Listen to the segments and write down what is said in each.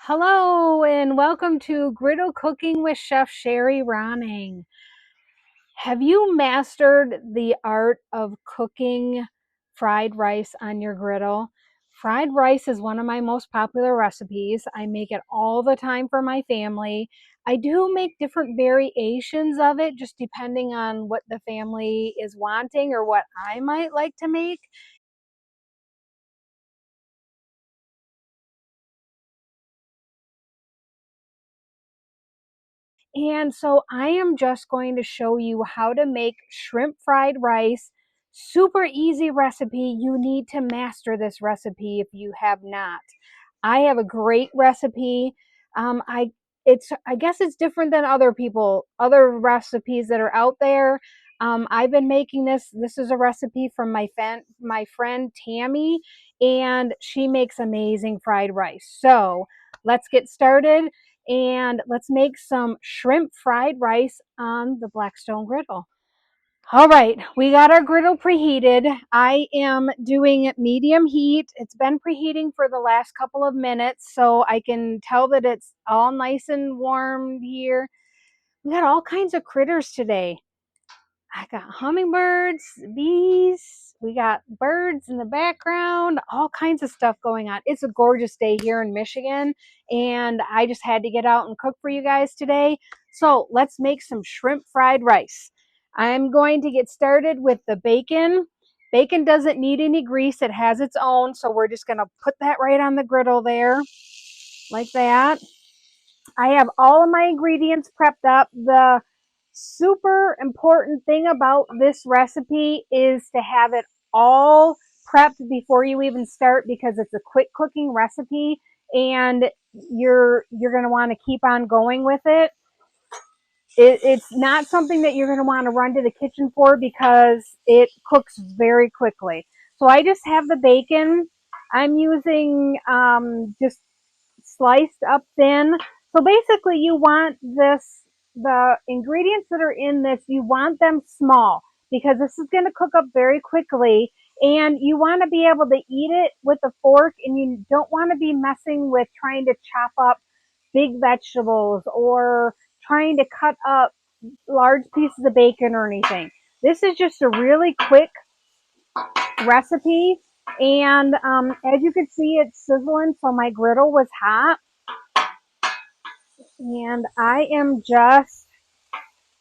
Hello and welcome to Griddle Cooking with Chef Sherry Ronning. Have you mastered the art of cooking fried rice on your griddle? Fried rice is one of my most popular recipes. I make it all the time for my family. I do make different variations of it just depending on what the family is wanting or what I might like to make. And so I am just going to show you how to make shrimp fried rice. Super easy recipe. You need to master this recipe if you have not. I have a great recipe. I guess it's different than other recipes that are out there. I've been making this. This is a recipe from my friend Tammy, and she makes amazing fried rice. So let's get started and let's make some shrimp fried rice on the Blackstone Griddle. All right, we got our griddle preheated. I am doing medium heat. It's been preheating for the last couple of minutes, so I can tell that it's all nice and warm here. We got all kinds of critters today. I got hummingbirds, bees, we got birds in the background, all kinds of stuff going on. It's a gorgeous day here in Michigan, and I just had to get out and cook for you guys today. So let's make some shrimp fried rice. I'm going to get started with the bacon. Bacon doesn't need any grease, it has its own, so we're just going to put that right on the griddle there, like that. I have all of my ingredients prepped up. The super important thing about this recipe is to have it all prepped before you even start, because it's a quick cooking recipe and you're going to want to keep on going with it. It's not something that you're going to want to run to the kitchen for because it cooks very quickly. So I just have the bacon. I'm using just sliced up thin. So basically you want the ingredients that are in this, you want them small because this is going to cook up very quickly, and you want to be able to eat it with a fork, and you don't want to be messing with trying to chop up big vegetables or trying to cut up large pieces of bacon or anything. This is just a really quick recipe, and as you can see, it's sizzling, so my griddle was hot. And I am just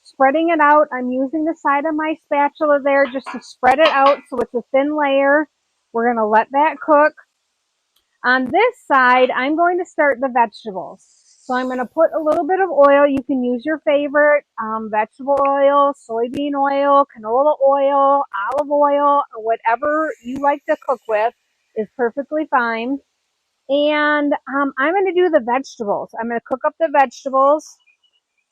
spreading it out. I'm using the side of my spatula there just to spread it out so it's a thin layer. We're going to let that cook. On this side, I'm going to start the vegetables. So I'm going to put a little bit of oil. You can use your favorite vegetable oil, soybean oil, canola oil, olive oil, or whatever you like to cook with is perfectly fine. And I'm going to do the vegetables. I'm going to cook up the vegetables.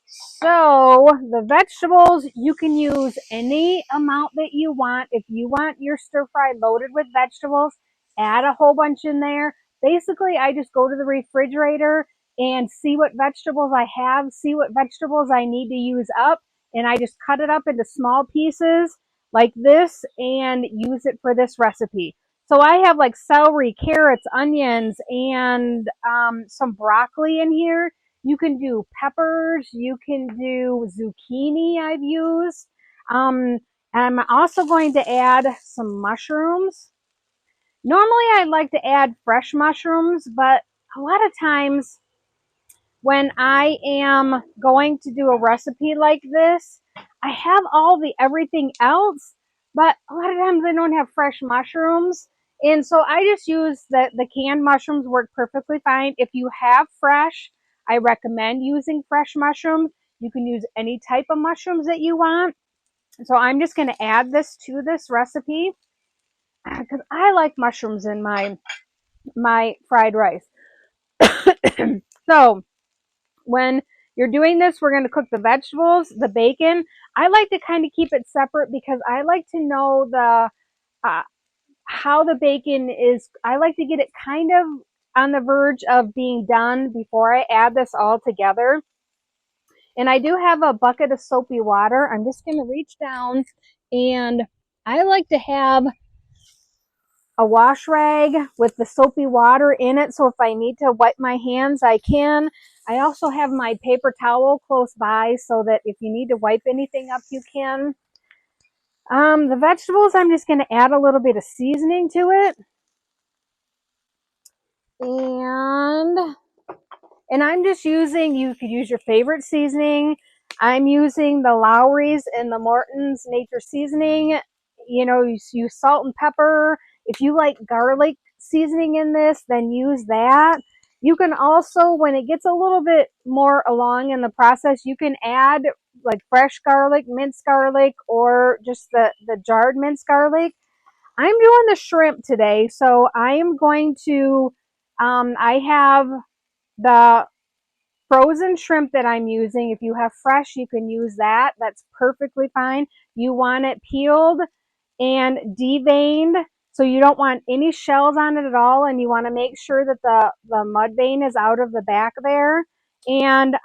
So the vegetables, you can use any amount that you want. If you want your stir fry loaded with vegetables, add a whole bunch in there. Basically, I just go to the refrigerator and see what vegetables I have, see what vegetables I need to use up, and I just cut it up into small pieces like this and use it for this recipe. So I have like celery, carrots, onions, and some broccoli in here. You can do peppers. You can do zucchini I've used. And I'm also going to add some mushrooms. Normally I like to add fresh mushrooms, but a lot of times when I am going to do a recipe like this, I have all the everything else, but a lot of times I don't have fresh mushrooms. And so I just use the canned mushrooms work perfectly fine. If you have fresh, I recommend using fresh mushrooms. You can use any type of mushrooms that you want. So I'm just going to add this to this recipe because I like mushrooms in my fried rice. So when you're doing this, we're going to cook the vegetables, the bacon. I like to kind of keep it separate because I like to know uh, how the bacon is. I like to get it kind of on the verge of being done before I add this all together. And I do have a bucket of soapy water. I'm just going to reach down, and I like to have a wash rag with the soapy water in it, so if I need to wipe my hands, I can. I also have my paper towel close by so that if you need to wipe anything up, you can. The vegetables, I'm just going to add a little bit of seasoning to it. And I'm just using, you could use your favorite seasoning. I'm using the Lowry's and the Morton's Nature Seasoning. You know, you use salt and pepper. If you like garlic seasoning in this, then use that. You can also, when it gets a little bit more along in the process, you can add like fresh garlic, minced garlic, or just the jarred minced garlic. I'm doing the shrimp today, so I am going to, I have the frozen shrimp that I'm using. If you have fresh, you can use that. That's perfectly fine. You want it peeled and deveined, so you don't want any shells on it at all, and you want to make sure that the mud vein is out of the back there. And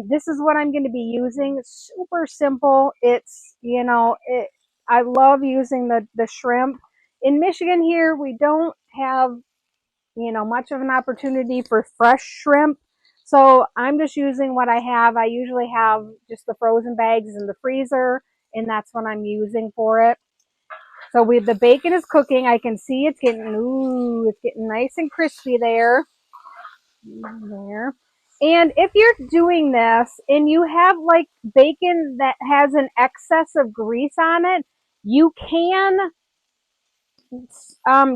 this is what I'm going to be using. It's super simple. It's, you know, I love using the shrimp. In Michigan here, we don't have, you know, much of an opportunity for fresh shrimp. So I'm just using what I have. I usually have just the frozen bags in the freezer, and that's what I'm using for it. So the bacon is cooking. I can see it's getting nice and crispy there. There. And if you're doing this and you have like bacon that has an excess of grease on it, you can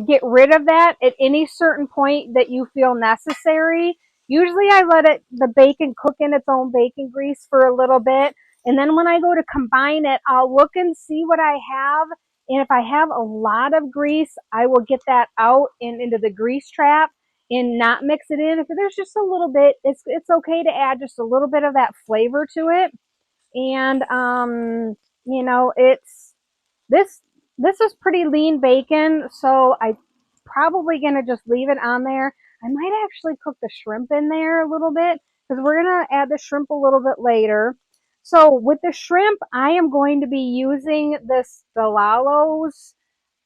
get rid of that at any certain point that you feel necessary. Usually I let the bacon cook in its own bacon grease for a little bit. And then when I go to combine it, I'll look and see what I have. And if I have a lot of grease, I will get that out and into the grease trap and not mix it in. If there's just a little bit, it's okay to add just a little bit of that flavor to it. And, you know, this is pretty lean bacon, so I'm probably going to just leave it on there. I might actually cook the shrimp in there a little bit because we're going to add the shrimp a little bit later. So with the shrimp, I am going to be using the Lalo's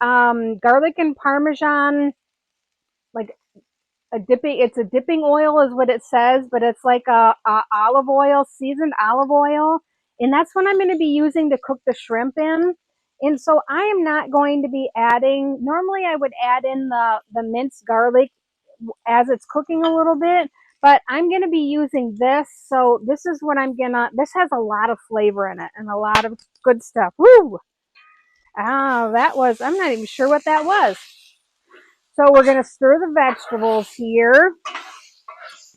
garlic and Parmesan, like it's a dipping oil is what it says, but it's like a olive oil, seasoned olive oil. And that's what I'm going to be using to cook the shrimp in. And so I am not going to be adding, normally I would add in the minced garlic as it's cooking a little bit, but I'm going to be using this. So this is what this has a lot of flavor in it and a lot of good stuff. Woo! I'm not even sure what that was. So we're going to stir the vegetables here.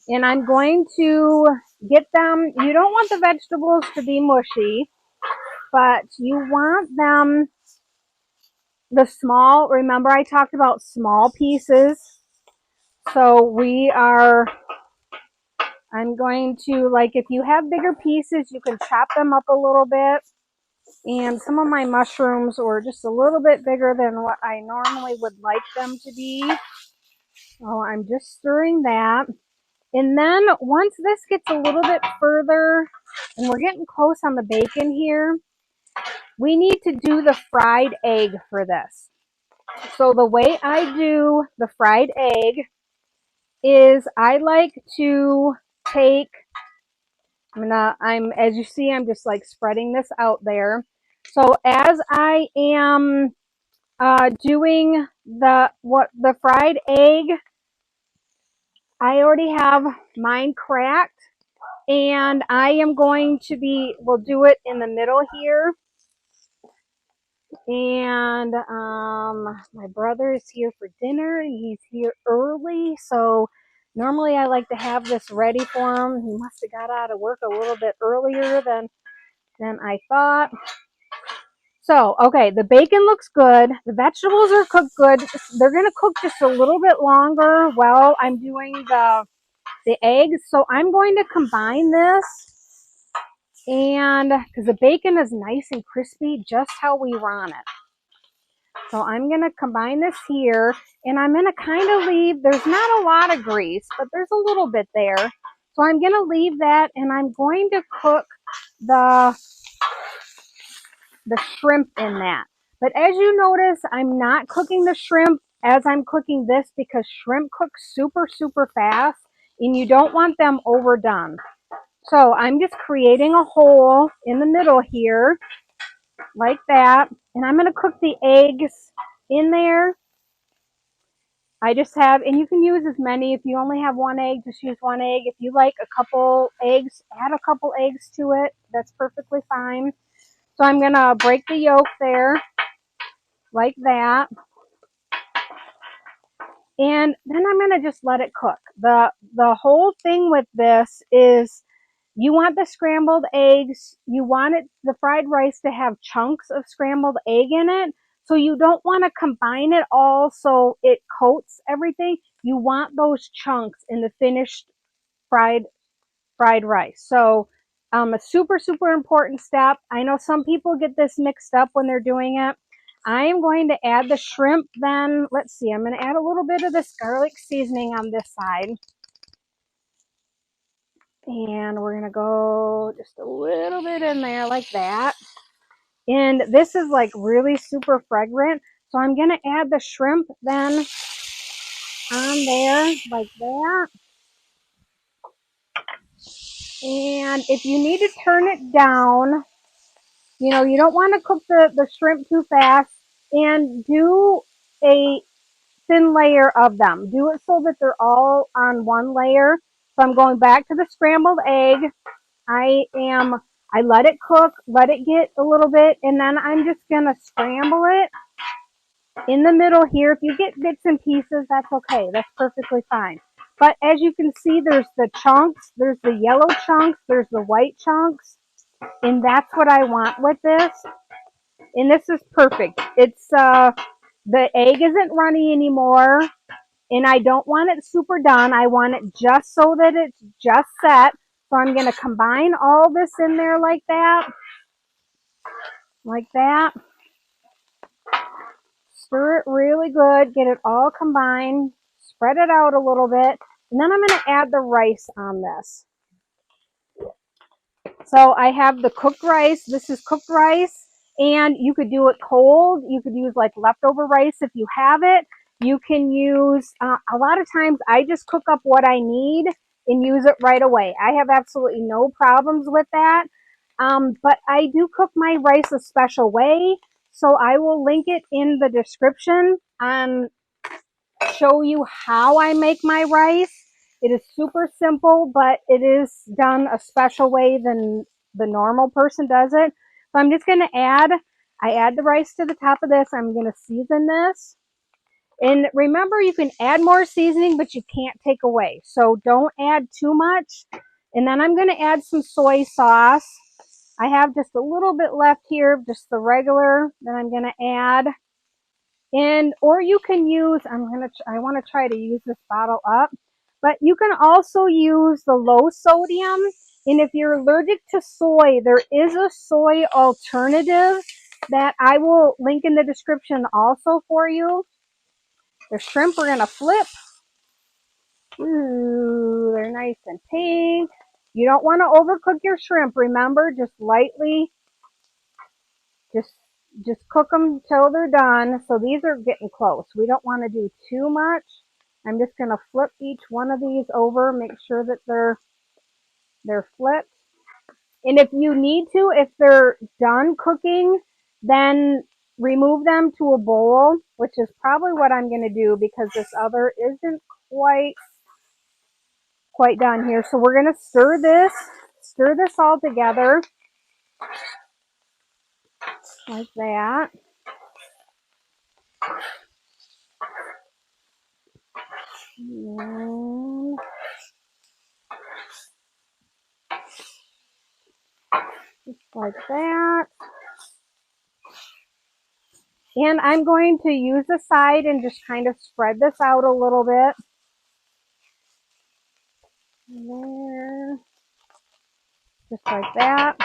And I'm going to get them, you don't want the vegetables to be mushy, but you want them remember I talked about small pieces. So I'm going to, like, if you have bigger pieces, you can chop them up a little bit. And some of my mushrooms were just a little bit bigger than what I normally would like them to be. So I'm just stirring that. And then once this gets a little bit further, and we're getting close on the bacon here, we need to do the fried egg for this. So the way I do the fried egg is I like to take, as you see, I'm just like spreading this out there. So as I am doing the fried egg, I already have mine cracked. And I am going to we'll do it in the middle here. And my brother is here for dinner, and he's here early. So normally I like to have this ready for him. He must have got out of work a little bit earlier than I thought. So, okay, the bacon looks good. The vegetables are cooked good. They're going to cook just a little bit longer while I'm doing the eggs. So I'm going to combine this. And because the bacon is nice and crispy, just how we want it. So I'm going to combine this here, and I'm going to kind of leave, there's not a lot of grease, but there's a little bit there. So I'm going to leave that, and I'm going to cook the shrimp in that. But as you notice, I'm not cooking the shrimp as I'm cooking this because shrimp cook super, super fast and you don't want them overdone. So I'm just creating a hole in the middle here like that. And I'm going to cook the eggs in there. I just have, and you can use as many. If you only have one egg, just use one egg. If you like a couple eggs, add a couple eggs to it. That's perfectly fine. So I'm going to break the yolk there like that. And then I'm going to just let it cook. The whole thing with this is you want the scrambled eggs, you want it, the fried rice to have chunks of scrambled egg in it. So you don't want to combine it all so it coats everything. You want those chunks in the finished fried rice. So a super, super important step. I know some people get this mixed up when they're doing it. I am going to add the shrimp then. Let's see, I'm going to add a little bit of this garlic seasoning on this side. And we're going to go just a little bit in there like that. And this is like really super fragrant. So I'm going to add the shrimp then on there like that. And if you need to turn it down, you know, you don't want to cook the shrimp too fast, and do a thin layer of them. Do it so that they're all on one layer. So I'm going back to the scrambled egg. I let it cook, let it get a little bit, and then I'm just going to scramble it in the middle here. If you get bits and pieces, that's okay. That's perfectly fine. But as you can see, there's the chunks, there's the yellow chunks, there's the white chunks, and that's what I want with this. And this is perfect. It's the egg isn't runny anymore, and I don't want it super done. I want it just so that it's just set. So I'm going to combine all this in there like that. Like that. Stir it really good. Get it all combined. Spread it out a little bit. And then I'm going to add the rice on this. So I have the cooked rice. This is cooked rice. And you could do it cold. You could use like leftover rice if you have it. You can use, a lot of times I just cook up what I need and use it right away. I have absolutely no problems with that. But I do cook my rice a special way. So I will link it in the description and show you how I make my rice. It is super simple, but it is done a special way than the normal person does it. So I'm just going to I add the rice to the top of this. I'm going to season this. And remember, you can add more seasoning, but you can't take away. So don't add too much. And then I'm going to add some soy sauce. I have just a little bit left here, just the regular that I'm going to add. And, or you can use, I want to try to use this bottle up, but you can also use the low sodium. And if you're allergic to soy, there is a soy alternative that I will link in the description also for you. The shrimp we're going to flip. Ooh, they're nice and pink. You don't want to overcook your shrimp. Remember, just lightly, just cook them till they're done. So these are getting close. We don't want to do too much. I'm just going to flip each one of these over, make sure that they're flipped. And if you need to, if they're done cooking, then remove them to a bowl, which is probably what I'm going to do because this other isn't quite done here. So we're going to stir this all together like that. And just like that. And I'm going to use the side and just kind of spread this out a little bit. There. Just like that.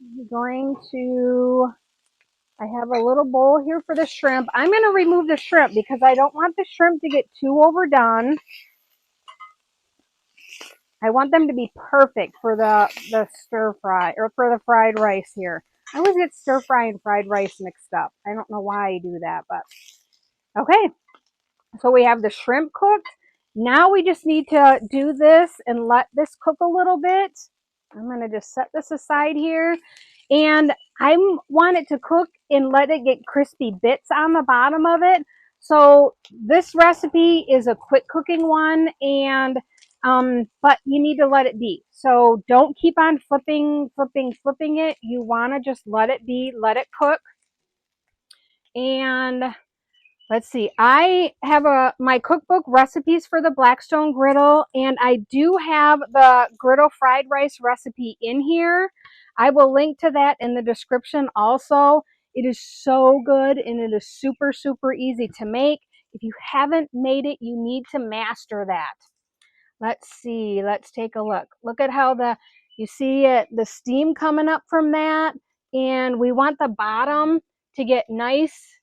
I'm going to, I have a little bowl here for the shrimp. I'm going to remove the shrimp because I don't want the shrimp to get too overdone. I want them to be perfect for the stir fry, or for the fried rice here. I always get stir fry and fried rice mixed up. I don't know why I do that, but Okay, so we have the shrimp cooked. Now we just need to do this and let this cook a little bit. I'm going to just set this aside here. And I want it to cook and let it get crispy bits on the bottom of it. So this recipe is a quick cooking one, and but you need to let it be. So don't keep on flipping it. You want to just let it be, let it cook. And let's see, I have my cookbook recipes for the Blackstone Griddle, and I do have the griddle fried rice recipe in here. I will link to that in the description also. It is so good, and it is super, super easy to make. If you haven't made it, you need to master that. Let's see, let's take a look. Look at how you see it, the steam coming up from that, and we want the bottom to get nice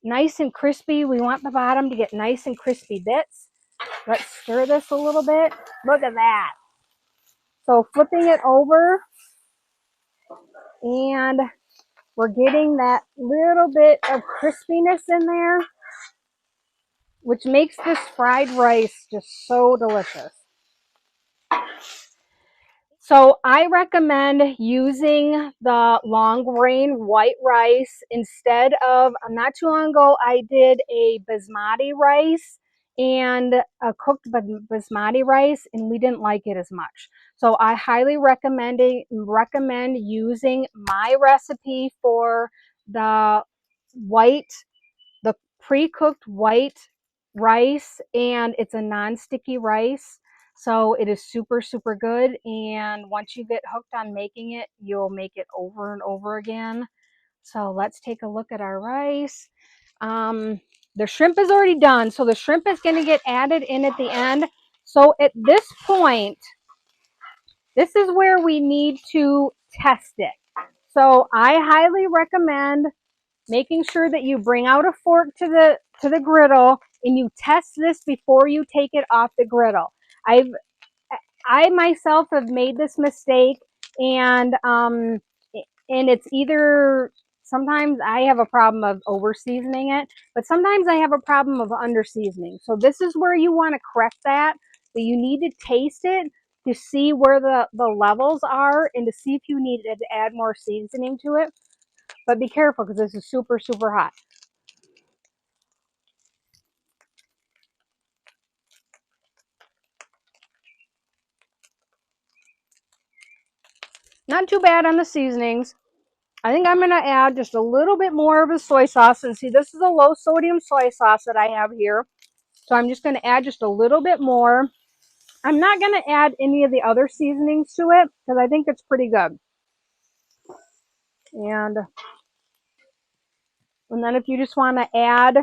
and crispy. We want the bottom to get nice and crispy bits. Let's stir this a little bit. Look at that. So flipping it over, and we're getting that little bit of crispiness in there, which makes this fried rice just so delicious. So I recommend using the long grain white rice instead of, not too long ago, I did a basmati rice and a cooked basmati rice, and we didn't like it as much. So I highly recommend using my recipe for the the pre-cooked white rice, and it's a non-sticky rice. So it is super, super good. And once you get hooked on making it, you'll make it over and over again. So let's take a look at our rice. The shrimp is already done. So the shrimp is going to get added in at the end. So at this point, this is where we need to test it. So I highly recommend making sure that you bring out a fork to the griddle and you test this before you take it off the griddle. I myself have made this mistake, and it's either, sometimes I have a problem of over seasoning it, but sometimes I have a problem of under seasoning. So this is where you want to correct that, but you need to taste it to see where the levels are and to see if you need to add more seasoning to it. But be careful because this is super, super hot. Not too bad on the seasonings. I think I'm going to add just a little bit more of a soy sauce. And see, this is a low sodium soy sauce that I have here. So I'm just going to add just a little bit more. I'm not going to add any of the other seasonings to it because I think it's pretty good. And then if you just want to add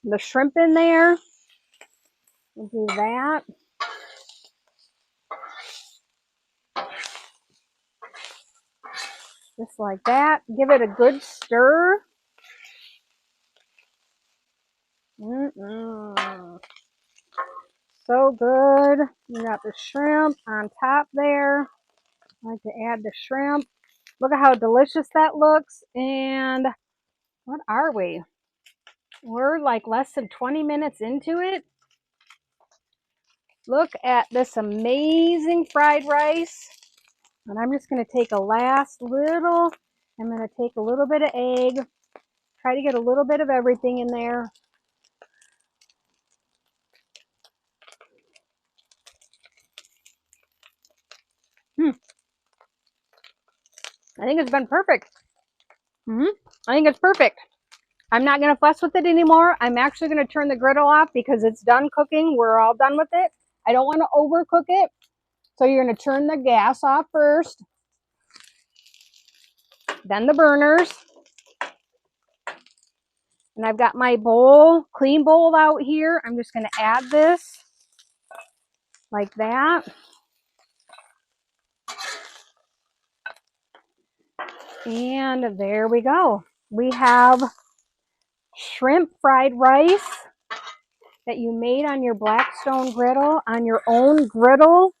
the shrimp in there, we'll do that. Just like that. Give it a good stir. So good. You got the shrimp on top there. I like to add the shrimp. Look at how delicious that looks. And what are we? We're like less than 20 minutes into it. Look at this amazing fried rice. And I'm just going to take a last little, I'm going to take a little bit of egg. Try to get a little bit of everything in there. I think it's been perfect. I think it's perfect. I'm not going to fuss with it anymore. I'm actually going to turn the griddle off because it's done cooking. We're all done with it. I don't want to overcook it. So you're going to turn the gas off first, then the burners. And I've got my bowl, clean bowl out here. I'm just going to add this like that. And there we go. We have shrimp fried rice that you made on your Blackstone griddle, on your own griddle.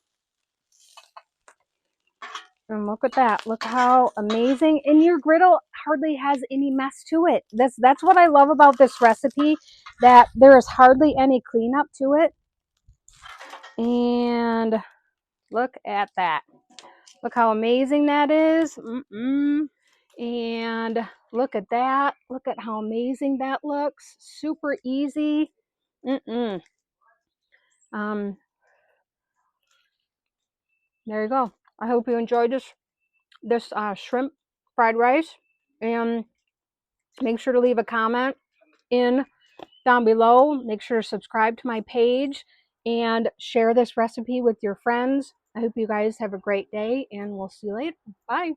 And look at that. Look how amazing. And your griddle hardly has any mess to it. That's what I love about this recipe, that there is hardly any cleanup to it. And look at that. Look how amazing that is. And look at that. Look at how amazing that looks. Super easy. There you go. I hope you enjoyed this shrimp fried rice. And make sure to leave a comment down below. Make sure to subscribe to my page and share this recipe with your friends. I hope you guys have a great day, and we'll see you later. Bye.